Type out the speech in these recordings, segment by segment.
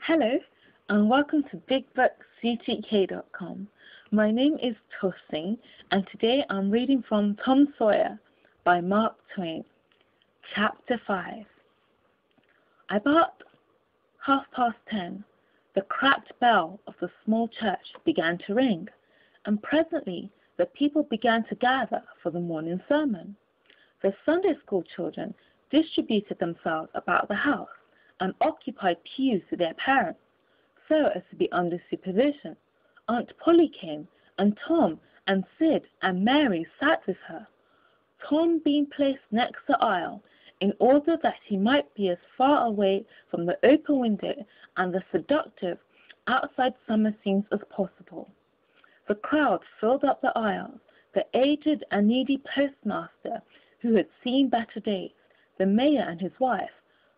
Hello, and welcome to BigBookCTK.com. My name is Twain, and today I'm reading from Tom Sawyer by Mark Twain, Chapter 5. About 10:30, the cracked bell of the small church began to ring, and presently the people began to gather for the morning sermon. The Sunday school children distributed themselves about the house and occupied pews with their parents, so as to be under supervision. Aunt Polly came, and Tom and Sid and Mary sat with her, Tom being placed next the aisle, in order that he might be as far away from the open window and the seductive outside summer scenes as possible. The crowd filled up the aisles, the aged and needy postmaster, who had seen better days, the mayor and his wife,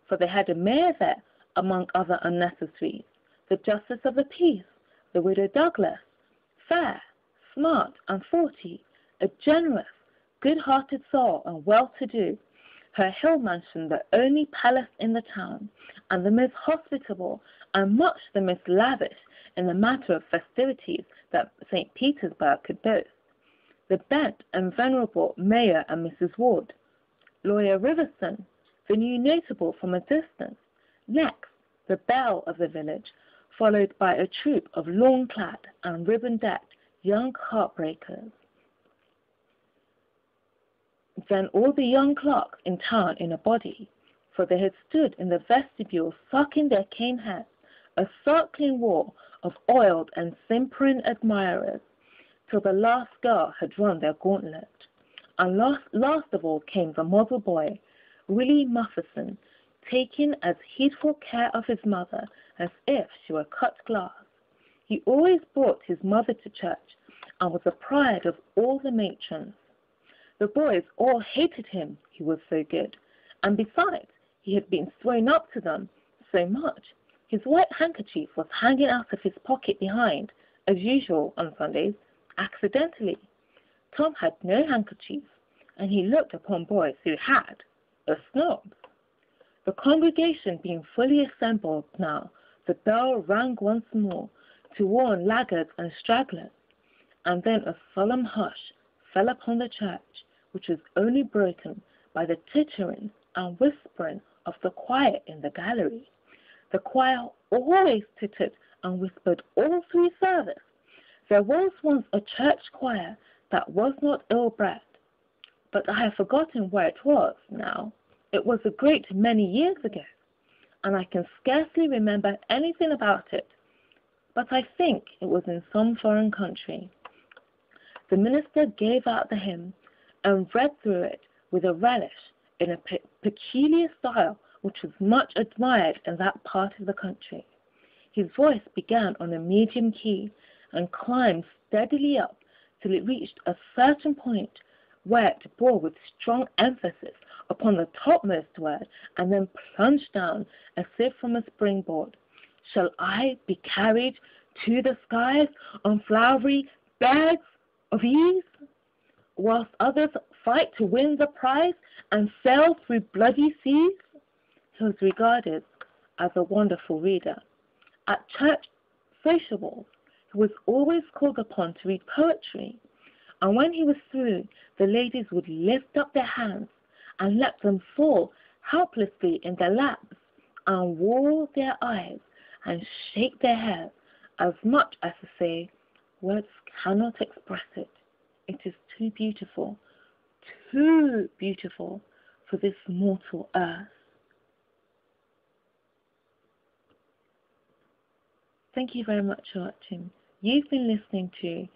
for they had a mayor there, among other unnecessaries, the justice of the peace, the widow Douglas, fair, smart, and 40, a generous, good-hearted soul and well-to-do, her hill mansion the only palace in the town, and the most hospitable and much the most lavish in the matter of festivities that St. Petersburg could boast, the bent and venerable Mayor and Mrs. Ward, Lawyer Riverson, the new notable from a distance, next the belle of the village, followed by a troop of lawn-clad and ribbon-decked young heartbreakers. Then all the young clerks in town in a body, for they had stood in the vestibule sucking their cane heads, a circling wall of oiled and simpering admirers, till the last girl had run their gauntlet. And last of all came the model boy, Willie Mufferson, taking as heedful care of his mother as if she were cut glass. He always brought his mother to church, and was the pride of all the matrons. The boys all hated him, he was so good, and besides, he had been thrown up to them so much. His white handkerchief was hanging out of his pocket behind, as usual on Sundays, accidentally. Tom had no handkerchief, and he looked upon boys who had, as snobs. The congregation being fully assembled now, the bell rang once more to warn laggards and stragglers, and then a solemn hush fell upon the church, which was only broken by the tittering and whispering of the choir in the gallery. The choir always tittered and whispered all through service. There was once a church choir that was not ill-bred, but I have forgotten where it was now. It was a great many years ago, and I can scarcely remember anything about it, but I think it was in some foreign country. The minister gave out the hymn and read through it with a relish in a peculiar style which was much admired in that part of the country. His voice began on a medium key and climbed steadily up till it reached a certain point, where it bore with strong emphasis upon the topmost word, and then plunged down as if from a springboard. Shall I be carried to the skies on flowery beds of ease, whilst others fight to win the prize and sail through bloody seas? He was regarded as a wonderful reader. At church sociables, he was always called upon to read poetry, and when he was through, the ladies would lift up their hands and let them fall helplessly in their laps, and roll their eyes and shake their heads, as much as to say, words cannot express it. It is too beautiful for this mortal earth. Thank you very much for watching. You've been listening to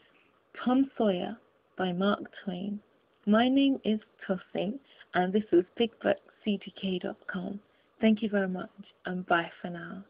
Tom Sawyer by Mark Twain. My name is Twain, and this is BigBookCTK.com. Thank you very much, and bye for now.